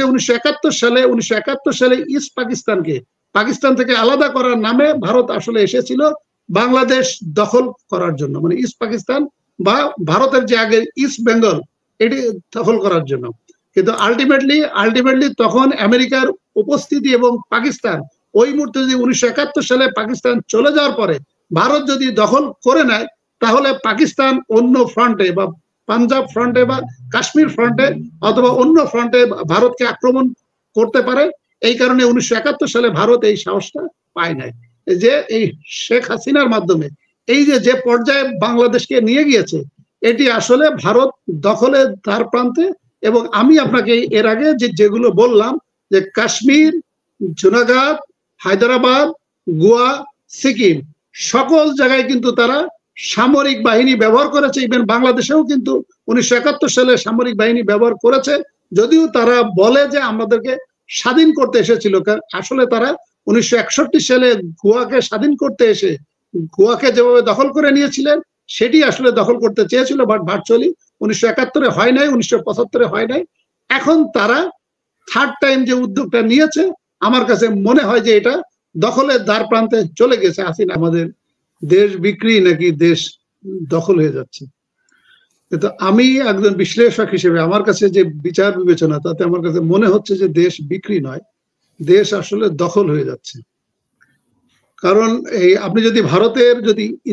1971 সালে ইস্ট পাকিস্তানকে পাকিস্তান থেকে আলাদা করার নামে ভারত আসলে এসেছিল বাংলাদেশ দখল করার জন্য, মানে ইস্ট পাকিস্তান বা ভারতের যে আগে ইস্ট বেঙ্গল এটি দখল করার জন্য। কিন্তু আলটিমেটলি তখন আমেরিকার উপস্থিতি এবং পাকিস্তান ওই মুহূর্তে যদি 1971 সালে পাকিস্তান চলে যাওয়ার পরে ভারত যদি দখল করে নেয়, তাহলে পাকিস্তান অন্য ফ্রন্টে বা পাঞ্জাব ফ্রন্টে বা কাশ্মীর ফ্রন্টে অথবা অন্য ফ্রন্টে ভারতকে আক্রমণ করতে পারে। এই কারণে 1971 সালে ভারত এই সাহসটা পায় নাই, যে এই শেখ হাসিনার মাধ্যমে এই যে পর্যায়ে বাংলাদেশকে নিয়ে গিয়েছে, এটি আসলে ভারত দখলের দ্বার প্রান্তে। এবং আমি আপনাকে এর আগে যেগুলো বললাম, যে কাশ্মীর, জুনাগড়, হায়দ্রাবাদ, গোয়া, সিকিম, সকল জায়গায় কিন্তু তারা সামরিক বাহিনী ব্যবহার করেছে। ইভেন বাংলাদেশেও কিন্তু 1971 সালে সামরিক বাহিনী ব্যবহার করেছে, যদিও তারা বলে যে আমাদেরকে স্বাধীন করতে এসেছিল। আসলে তারা 1961 সালে গোয়াকে স্বাধীন করতে এসে গোয়াকে যেভাবে দখল করে নিয়েছিলেন, সেটি আসলে দখল করতে চেয়েছিল, বাট ভার্চুয়ালি 1971 হয় নাই, 1975 হয় নাই। এখন তারা থার্ড টাইম যে উদ্যোগটা নিয়েছে, আমার কাছে মনে হয় যে এটা দখলের দ্বার প্রান্তে চলে গেছে হাসিনা। আমাদের দেশ বিক্রি নাকি দেশ দখল হয়ে যাচ্ছে। কিন্তু আমি একজন বিশ্লেষক হিসেবে আমার কাছে যে বিচার বিবেচনা, তাতে আমার কাছে মনে হচ্ছে যে দেশ বিক্রি নয়, দেশ আসলে দখল হয়ে যাচ্ছে। কারণ এই আপনি যদি ভারতের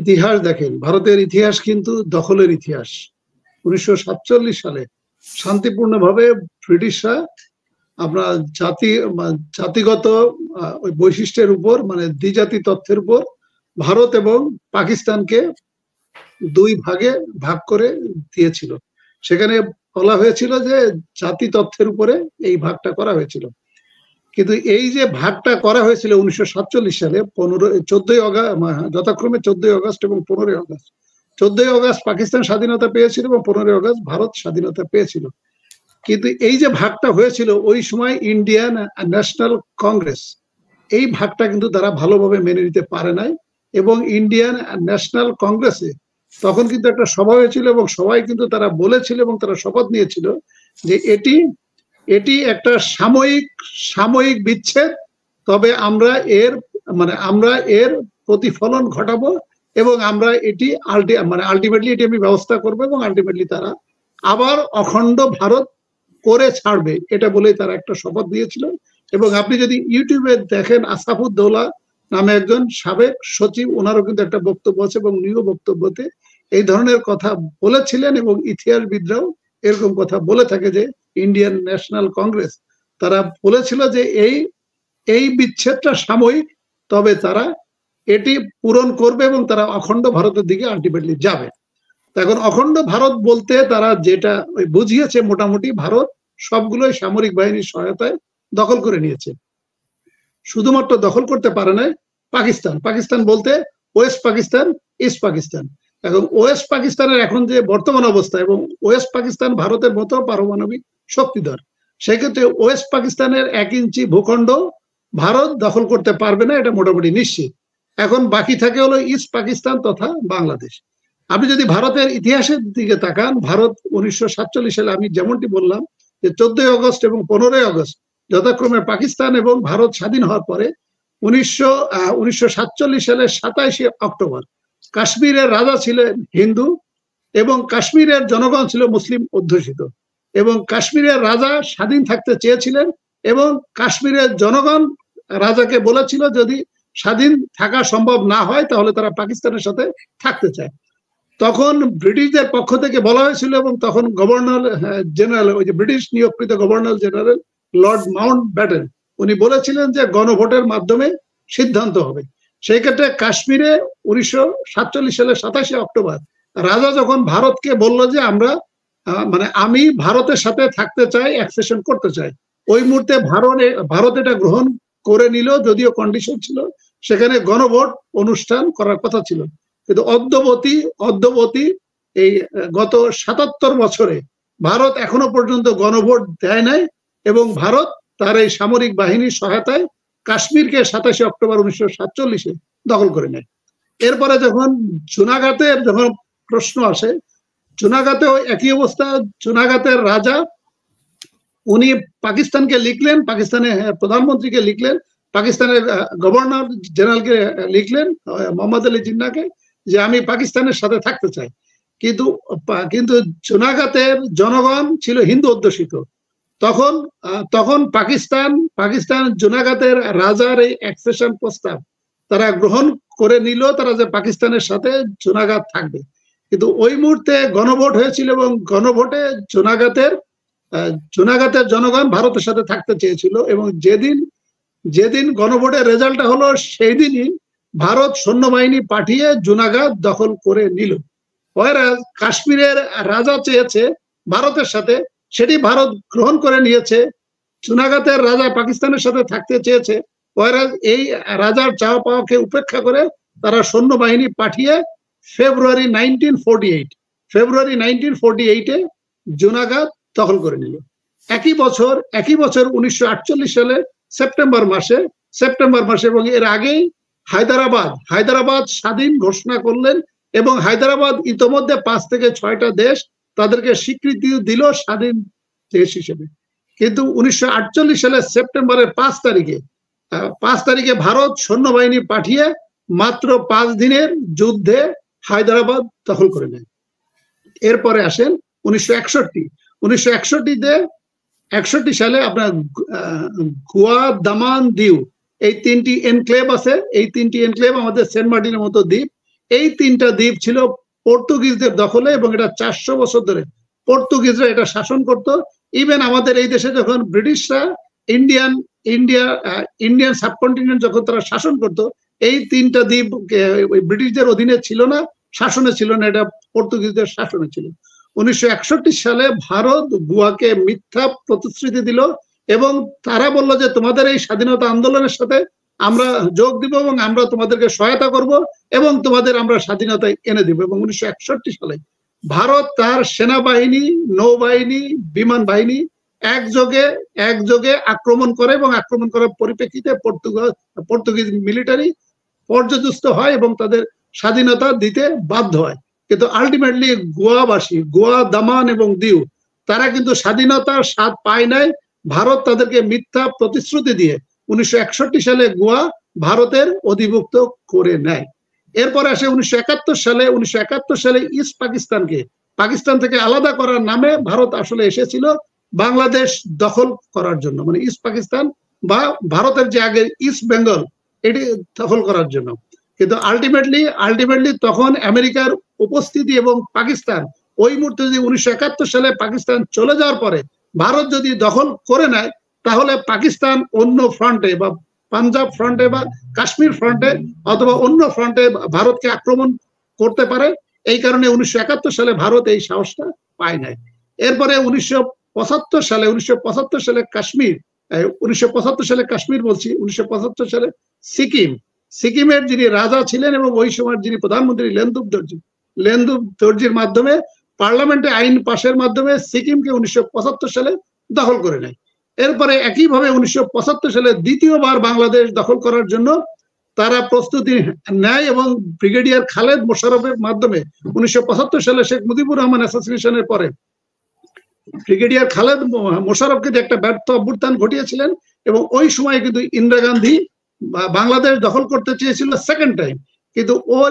ইতিহাস দেখেন, ভারতের ইতিহাস কিন্তু দখলের ইতিহাস। 1947 সালে শান্তিপূর্ণভাবে ব্রিটিশরা আপনার জাতিগত ওই বৈশিষ্ট্যের উপর, মানে দ্বিজাতি তত্ত্বের উপর ভারত এবং পাকিস্তানকে দুই ভাগে ভাগ করে দিয়েছিল। সেখানে বলা হয়েছিল যে জাতি তত্ত্বের উপরে এই ভাগটা করা হয়েছিল। কিন্তু এই যে ভাগটা করা হয়েছিল 1947 সালে 14ই আগস্ট, যথাক্রমে 14ই আগস্ট এবং 15ই আগস্ট। 14ই আগস্ট পাকিস্তান স্বাধীনতা পেয়েছিল এবং 15ই আগস্ট ভারত স্বাধীনতা পেয়েছিল। কিন্তু এই যে ভাগটা হয়েছিল, ওই সময় ইন্ডিয়ান ন্যাশনাল কংগ্রেস এই ভাগটা কিন্তু তারা ভালোভাবে মেনে নিতে পারে নাই। এবং ইন্ডিয়ান ন্যাশনাল কংগ্রেসে তখন কিন্তু একটা সভা হয়েছিল এবং সবাই কিন্তু তারা বলেছিল এবং তারা শপথ নিয়েছিল যে এটি একটা সাময়িক বিচ্ছেদ, তবে আমরা এর প্রতিফলন ঘটাবো এবং আমরা এটি আলটিমেটলি এটি আমি ব্যবস্থা করবো এবং আলটিমেটলি তারা আবার অখণ্ড ভারত করে ছাড়বে, এটা বলেই তারা একটা শপথ দিয়েছিল। এবং আপনি যদি ইউটিউবে দেখেন, আসাফুদ্দৌলা নামে একজন সাবেক সচিব, ওনারও কিন্তু একটা বক্তব্য আছে এবং উনিও বক্তব্যতে এই ধরনের কথা বলেছিলেন। এবং ইতিহাসবিদরাও এরকম কথা বলে থাকে যে ইন্ডিয়ান ন্যাশনাল কংগ্রেস তারা বলেছিল যে এই বিচ্ছেদটা সাময়িক, তবে তারা এটি পূরণ করবে এবং তারা অখণ্ড ভারতের দিকে আলটিমেটলি যাবে। এখন অখণ্ড ভারত বলতে তারা যেটা বুঝিয়েছে, মোটামুটি ভারত সবগুলোই সামরিক বাহিনীর সহায়তায় দখল করে নিয়েছে। শুধুমাত্র দখল করতে পারে না পাকিস্তান বলতে ওয়েস্ট পাকিস্তান, ইস্ট পাকিস্তান। এখন ওয়েস্ট পাকিস্তানের এখন যে বর্তমান অবস্থা, এবং ওয়েস্ট পাকিস্তান ভারতের মতো পারমাণবিক শক্তিধর, সেক্ষেত্রে ওয়েস্ট পাকিস্তানের 1 ইঞ্চি ভূখণ্ড ভারত দখল করতে পারবে না, এটা মোটামুটি নিশ্চিত। এখন বাকি থাকে হলো ইস্ট পাকিস্তান তথা বাংলাদেশ। আপনি যদি ভারতের ইতিহাসের দিকে তাকান, ভারত 1947 সালে আমি যেমনটি বললাম যে 14ই আগস্ট এবং 15ই আগস্ট যথাক্রমে পাকিস্তান এবং ভারত স্বাধীন হওয়ার পরে 1947 সালের 27শে অক্টোবর কাশ্মীরের রাজা ছিলেন হিন্দু এবং কাশ্মীরের জনগণ ছিল মুসলিম অধ্যুষিত। এবং কাশ্মীরের রাজা স্বাধীন থাকতে চেয়েছিলেন এবং কাশ্মীরের জনগণ রাজাকে বলেছিল যদি স্বাধীন থাকা সম্ভব না হয় তাহলে তারা পাকিস্তানের সাথে থাকতে চায়। তখন ব্রিটিশদের পক্ষ থেকে বলা হয়েছিল এবং তখন গভর্নর জেনারেল, ওই যে ব্রিটিশ নিয়োগকৃত governor general Lord Mountbatten, উনি বলেছিলেন যে গণভোটের মাধ্যমে সিদ্ধান্ত হবে। সেই ক্ষেত্রে কাশ্মীরে 1947 সালের 27শে অক্টোবর রাজা যখন ভারতকে বলল যে আমি ভারতের সাথে থাকতে চাই, অ্যাকসেশন করতে চাই, ওই মুহূর্তে ভারত এটা গ্রহণ করে নিল, যদিও কন্ডিশন ছিল সেখানে গণভোট অনুষ্ঠান করার কথা ছিল। কিন্তু অদ্যবতী এই গত 77 বছরে ভারত এখনো পর্যন্ত গণভোট দেয় নাই এবং ভারত তার এই সামরিক বাহিনীর সহায়তায় কাশ্মীরকে 27শে অক্টোবর 1947-এ দখল করে নেয়। এরপরে যখন জুনাগড়ের যখন প্রশ্ন আসে, জুনাগড়েও একই অবস্থা। জুনাগড়ের রাজা উনি পাকিস্তানকে লিখলেন, পাকিস্তানের প্রধানমন্ত্রীকে লিখলেন, পাকিস্তানের গভর্নর জেনারেলকে লিখলেন, মোহাম্মদ আলী জিন্নাহকে, যে আমি পাকিস্তানের সাথে থাকতে চাই। কিন্তু কিন্তু জুনাগতের জনগণ ছিল হিন্দু অধ্যুষিত। তখন পাকিস্তান জুনাগতের রাজার এই অ্যাকসেশন প্রস্তাব তারা গ্রহণ করে নিল, তারা যে পাকিস্তানের সাথে জুনাগত থাকবে। কিন্তু ওই মুহূর্তে গণভোট হয়েছিল এবং গণভোটে জুনাগতের জনগণ ভারতের সাথে থাকতে চেয়েছিল, এবং যেদিন গণভোটের রেজাল্টটা হলো সেই দিনই ভারত সৈন্যবাহিনী পাঠিয়ে জুনাগত দখল করে নিল। কাশ্মীরের রাজা চেয়েছে ভারতের সাথে, সেটি ভারত গ্রহণ করে নিয়েছে। জুনাগতের রাজা পাকিস্তানের সাথে থাকতে চেয়েছে, এই রাজার চাওয়া পাওয়াকে উপেক্ষা করে তারা সৈন্যবাহিনী পাঠিয়ে ফেব্রুয়ারি 1948 জুনাগত দখল করে নিল। একই বছর 1948 সালে সেপ্টেম্বর মাসে এবং এর আগেই হায়দ্রাবাদ স্বাধীন ঘোষণা করলেন, এবং হায়দ্রাবাদ ইতোমধ্যে 5 থেকে 6টা দেশ তাদেরকে স্বীকৃতি দিল স্বাধীন দেশ হিসেবে। কিন্তু 1948 সালের সেপ্টেম্বরের 5 তারিখে ভারত সৈন্যবাহিনী পাঠিয়ে মাত্র 5 দিনের যুদ্ধে হায়দ্রাবাদ দখল করে নেয়। এরপরে আসেন 1961 সালে আপনার গোয়া, দামান, দিউ, এই 3টি এনক্লেভ আছে। এই 3টি এনক্লেভ আমাদের সেন্ট মার্টিনের মতো দ্বীপ। এই 3টা দ্বীপ ছিল পর্তুগিজদের দখলে, এবং এটা 400 বছর ধরে পর্তুগিজরা এটা শাসন করত। ইভেন আমাদের এই দেশে যখন ব্রিটিশরা ইন্ডিয়ান সাবকন্টিনেন্ট যখন তারা শাসন করত, এই 3টা দ্বীপ ব্রিটিশদের অধীনে ছিল না, শাসনে ছিল না, এটা পর্তুগিজদের শাসনে ছিল। 1961 সালে ভারত গোয়াকে মিথ্যা প্রতিশ্রুতি দিল, এবং তারা বলল যে তোমাদের এই স্বাধীনতা আন্দোলনের সাথে আমরা যোগ দিব, এবং আমরা তোমাদেরকে সহায়তা করব, এবং তোমাদের আমরা স্বাধীনতা এনে দিব। এবং 1961 সালে ভারত তার সেনাবাহিনী, নৌবাহিনী, বিমান বাহিনী একযোগে আক্রমণ করে, এবং আক্রমণ করার পরিপ্রেক্ষিতে পর্তুগিজ মিলিটারি পর্যদস্ত হয় এবং তাদের স্বাধীনতা দিতে বাধ্য হয়। কিন্তু আলটিমেটলি গোয়া, দামান এবং দিউ তারা কিন্তু স্বাধীনতার স্বাদ পায় নাই। ভারত তাদেরকে মিথ্যা প্রতিশ্রুতি দিয়ে 1961 সালে গোয়া ভারতের অধিভুক্ত করে নেয়। এরপরে আসে 1971 সালে ইস্ট পাকিস্তান থেকে আলাদা করার নামে ভারত আসলে এসেছিল বাংলাদেশ দখল করার জন্য, মানে ইস্ট পাকিস্তান বা ভারতের যে আগে ইস্ট বেঙ্গল, এটি দখল করার জন্য। কিন্তু আলটিমেটলি তখন আমেরিকার উপস্থিতি এবং পাকিস্তান ওই মুহূর্তে যদি 1971 সালে পাকিস্তান চলে যাওয়ার পরে ভারত যদি দখল করে নেয়, তাহলে পাকিস্তান অন্য ফ্রন্টে বা পাঞ্জাব ফ্রন্টে বা কাশ্মীর ফ্রন্টে অথবা অন্য ফ্রন্টে ভারতকে আক্রমণ করতে পারে। এই কারণে 1971 সালে ভারত এই সাহসটা পায় নাই। এরপরে 1975 সালে কাশ্মীর, 1975 সালে কাশ্মীর বলছি, 1975 সালে সিকিমের যিনি রাজা ছিলেন এবং ওই সময় যিনি প্রধানমন্ত্রী লেন্দুব দর্জির মাধ্যমে পার্লামেন্টে আইন পাশের মাধ্যমে সিকিমকে 1975 সালে দখল করে নেয়। এরপরে একইভাবে 1975 সালে দ্বিতীয়বার বাংলাদেশ দখল করার জন্য তারা প্রস্তুতি নেয়, এবং ব্রিগেডিয়ার খালেদ মোশাররফের মাধ্যমে 1975 সালে শেখ মুজিবুর রহমান অ্যাসাসিনেশনের পরে ব্রিগেডিয়ার খালেদ মোশাররফকে যে একটা ব্যর্থ অভ্যুত্থান ঘটিয়েছিলেন, এবং ওই সময় কিন্তু ইন্দিরা গান্ধী বাংলাদেশ দখল করতে চেয়েছিল সেকেন্ড টাইম। কিন্তু ওর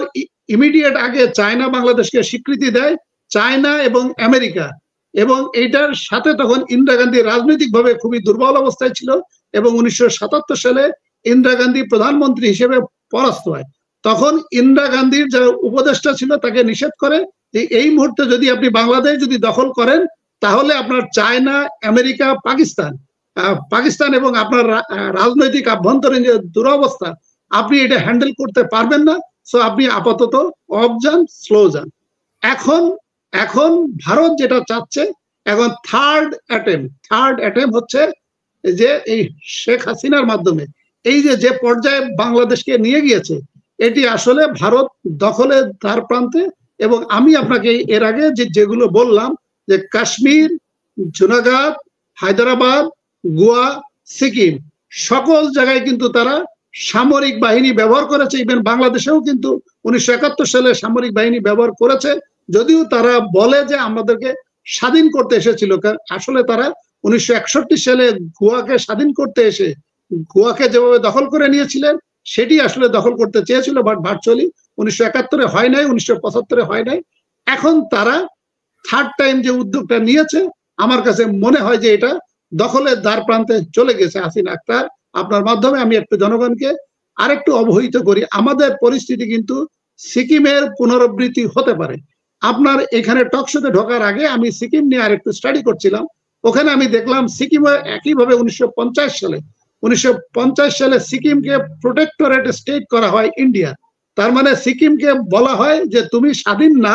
ইমিডিয়েট আগে চায়না বাংলাদেশকে স্বীকৃতি দেয়, চায়না এবং আমেরিকা, এবং এইটার সাথে তখন ইন্দিরা গান্ধী রাজনৈতিকভাবে খুবই দুর্বল অবস্থায় ছিল, এবং 1977 সালে ইন্দিরা গান্ধী প্রধানমন্ত্রী হিসেবে পরাস্ত হয়। তখন ইন্দিরা গান্ধীর যারা উপদেষ্টা ছিল তাকে নিষেধ করে যে এই মুহূর্তে যদি আপনি বাংলাদেশ যদি দখল করেন, তাহলে আপনার চায়না, আমেরিকা, পাকিস্তান এবং আপনার রাজনৈতিক আভ্যন্তরীণ যে দুরবস্থা, আপনি এটা হ্যান্ডেল করতে পারবেন না। সো আপনি আপাতত অফ যান, স্লো যান। এখন ভারত যেটা চাচ্ছে, এখন থার্ড অ্যাটেম্প হচ্ছে যে এই শেখ হাসিনার মাধ্যমে এই যে পর্যায়ে বাংলাদেশকে নিয়ে গিয়েছে, এটি আসলে ভারত দখলের দ্বার প্রান্তে। এবং আমি আপনাকে এর আগে যেগুলো বললাম, যে কাশ্মীর, জুনাগত, হায়দ্রাবাদ, গোয়া, সিকিম, সকল জায়গায় কিন্তু তারা সামরিক বাহিনী ব্যবহার করেছে। ইভেন বাংলাদেশেও কিন্তু 1971 সালে সামরিক বাহিনী ব্যবহার করেছে, যদিও তারা বলে যে আমাদেরকে স্বাধীন করতে এসেছিল, আসলে তারা 1961 সালে গোয়াকে স্বাধীন করতে এসে গোয়াকে যেভাবে দখল করে নিয়েছিলেন সেটি আসলে দখল করতে চেয়েছিল, বাট ভার্চুয়ালি 1971 হয় নাই, 1975 হয় নাই। এখন তারা থার্ড টাইম যে উদ্যোগটা নিয়েছে, আমার কাছে মনে হয় যে এটা দখলের দ্বার প্রান্তে চলে গেছে হাসিনা আক্তার। আপনার মাধ্যমে আমি একটু জনগণকে আরেকটু অবহিত করি, আমাদের পরিস্থিতি কিন্তু সিকিমের পুনরাবৃত্তি হতে পারে। আপনার এখানে টকশোতে ঢোকার আগে আমি সিকিম নিয়ে আরেকটু স্টাডি করছিলাম, ওখানে আমি দেখলাম সিকিমে একইভাবে 1950 সালে সিকিমকে প্রোটেক্টরেট স্টেট করা হয় ইন্ডিয়া। তার মানে সিকিমকে বলা হয় যে তুমি স্বাধীন না,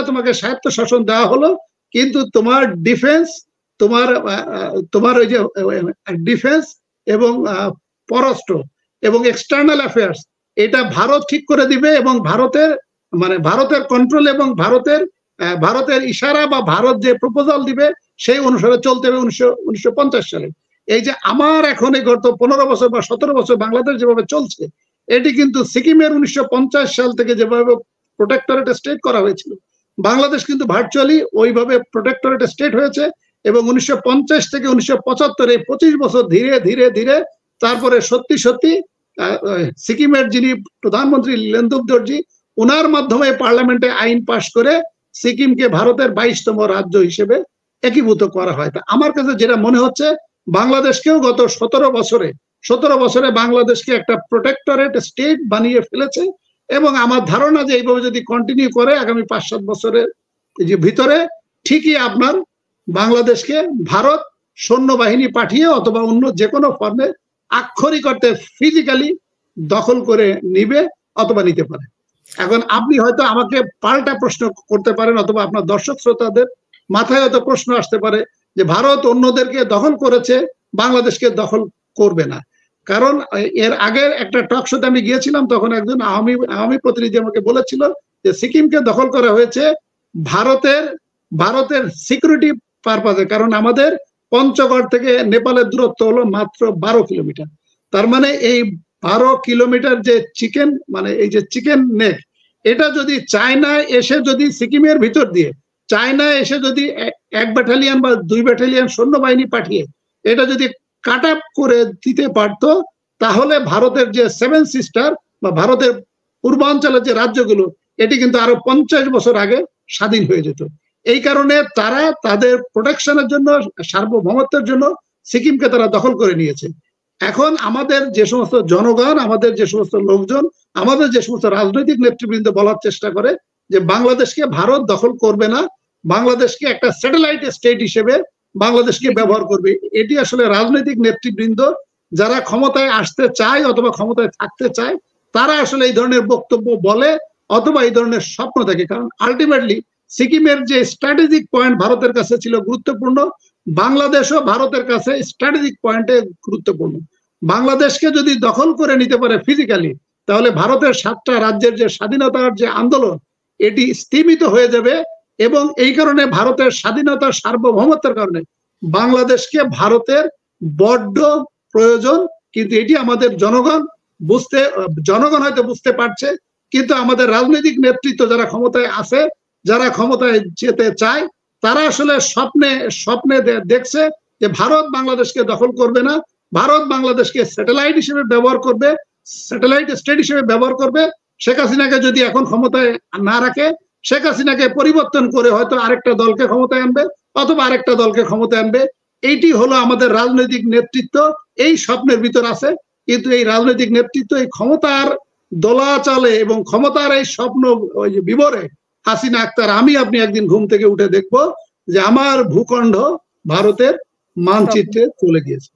তোমাকে স্বায়ত্ত শাসন দেওয়া হলো, কিন্তু তোমার ডিফেন্স, তোমার ওই যে ডিফেন্স এবং পররাষ্ট্র এবং এক্সটার্নাল অ্যাফেয়ার্স এটা ভারত ঠিক করে দিবে, এবং ভারতের কন্ট্রোল এবং ভারতের ইশারা বা ভারত যে প্রপোজাল দিবে সেই অনুসারে চলতে হবে। 1950 সালে এই যে আমার এখন এই গত 15 বছর বা 17 বছর বাংলাদেশ যেভাবে চলছে, এটি কিন্তু সিকিমের 1950 সাল থেকে যেভাবে প্রোটেক্টরেট স্টেট করা হয়েছিল, বাংলাদেশ কিন্তু ভার্চুয়ালি ওইভাবে প্রোটেক্টরেট স্টেট হয়েছে। এবং 1950 থেকে 1975 এই 25 বছর ধীরে ধীরে ধীরে তারপরে সত্যি সিকিমের যিনি প্রধানমন্ত্রী লেনদুপ দর্জি, ওনার মাধ্যমে পার্লামেন্টে আইন পাশ করে সিকিমকে ভারতের 22তম রাজ্য হিসেবে একীভূত করা হয়। তা আমার কাছে যেটা মনে হচ্ছে, বাংলাদেশকেও গত 17 বছরে বাংলাদেশকে একটা প্রোটেক্টরেট স্টেট বানিয়ে ফেলেছে। এবং আমার ধারণা যে এইভাবে যদি কন্টিনিউ করে আগামী 5-7 বছরের ভিতরে ঠিকই আপনার বাংলাদেশকে ভারত সৈন্যবাহিনী পাঠিয়ে অথবা অন্য যে কোনো ফর্মে আক্ষরিক অর্থে ফিজিক্যালি দখল করে নিবে অথবা নিতে পারে। এখন আপনি হয়তো আমাকে পাল্টা প্রশ্ন করতে পারেন, অথবা আপনার দর্শক শ্রোতাদের মাথায় হয়তো প্রশ্ন আসতে পারে যে ভারত অন্যদেরকে দখল করেছে, বাংলাদেশকে দখল করবে না। কারণ এর আগের একটা টক শোতে আমি গিয়েছিলাম, তখন একজন আওয়ামী প্রতিনিধি আমাকে বলেছিল যে সিকিমকে দখল করা হয়েছে ভারতের সিকিউরিটি পারপাজে, কারণ আমাদের পঞ্চগড় থেকে নেপালের দূরত্ব হলো মাত্র 12 কিলোমিটার। তার মানে এই 12 কিলোমিটার যে চিকেন নেক, এটা যদি চায়নায় এসে যদি সিকিমের ভিতর দিয়ে চায়নায় এসে যদি 1 ব্যাটালিয়ন বা 2 ব্যাটালিয়ন সৈন্যবাহিনী পাঠিয়ে এটা যদি কাট আপ করে দিতে পারতো, তাহলে ভারতের যে 7 সিস্টার বা ভারতের পূর্বাঞ্চলের যে রাজ্যগুলো, এটি কিন্তু আরো 50 বছর আগে স্বাধীন হয়ে যেত। এই কারণে তারা তাদের প্রোটেকশনের জন্য, সার্বভৌমত্বের জন্য সিকিমকে তারা দখল করে নিয়েছে। এখন আমাদের যে সমস্ত জনগণ, আমাদের যে সমস্ত লোকজন, আমাদের যে সমস্ত রাজনৈতিক নেতৃবৃন্দ বলার চেষ্টা করে যে বাংলাদেশকে ভারত দখল করবে না, বাংলাদেশকে একটা স্যাটেলাইট স্টেট হিসেবে বাংলাদেশকে ব্যবহার করবে, এটি আসলে রাজনৈতিক নেতৃবৃন্দ যারা ক্ষমতায় আসতে চায় অথবা ক্ষমতায় থাকতে চায়, তারা আসলে এই ধরনের বক্তব্য বলে অথবা এই ধরনের স্বপ্ন থাকে। কারণ আলটিমেটলি সিকিমের যে স্ট্র্যাটেজিক পয়েন্ট ভারতের কাছে ছিল গুরুত্বপূর্ণ, বাংলাদেশও ভারতের কাছে স্ট্র্যাটেজিক পয়েন্টে গুরুত্বপূর্ণ। বাংলাদেশকে যদি দখল করে নিতে পারে ফিজিক্যালি, তাহলে ভারতের 7টা রাজ্যের যে স্বাধীনতার যে আন্দোলন, এটি স্তীমিত হয়ে যাবে। এবং এই কারণে ভারতের স্বাধীনতার সার্বভৌমত্বের কারণে বাংলাদেশকে ভারতের বড্ড প্রয়োজন। কিন্তু এটি আমাদের জনগণ হয়তো বুঝতে পারছে, কিন্তু আমাদের রাজনৈতিক নেতৃত্ব যারা ক্ষমতায় আছে, যারা ক্ষমতায় যেতে চায়, তারা আসলে স্বপ্নে দেখছে যে ভারত বাংলাদেশকে দখল করবে না, ভারত বাংলাদেশকে স্যাটেলাইট হিসেবে ব্যবহার করবে, স্যাটেলাইট স্টেট হিসেবে ব্যবহার করবে। শেখ হাসিনাকে যদি এখন ক্ষমতায় না রাখে, শেখ হাসিনাকে পরিবর্তন করে হয়তো আরেকটা দলকে ক্ষমতায় আনবে অথবা আরেকটা দলকে ক্ষমতায় আনবে। এইটি হলো আমাদের রাজনৈতিক নেতৃত্ব, এই স্বপ্নের ভিতর আছে। কিন্তু এই রাজনৈতিক নেতৃত্ব এই ক্ষমতার দোলাচলে এবং ক্ষমতার এই স্বপ্ন বিবরে হাসিনা আক্তার, আপনি একদিন ঘুম থেকে উঠে দেখবো যে আমার ভূখণ্ড ভারতের মানচিত্রে চলে গিয়েছে।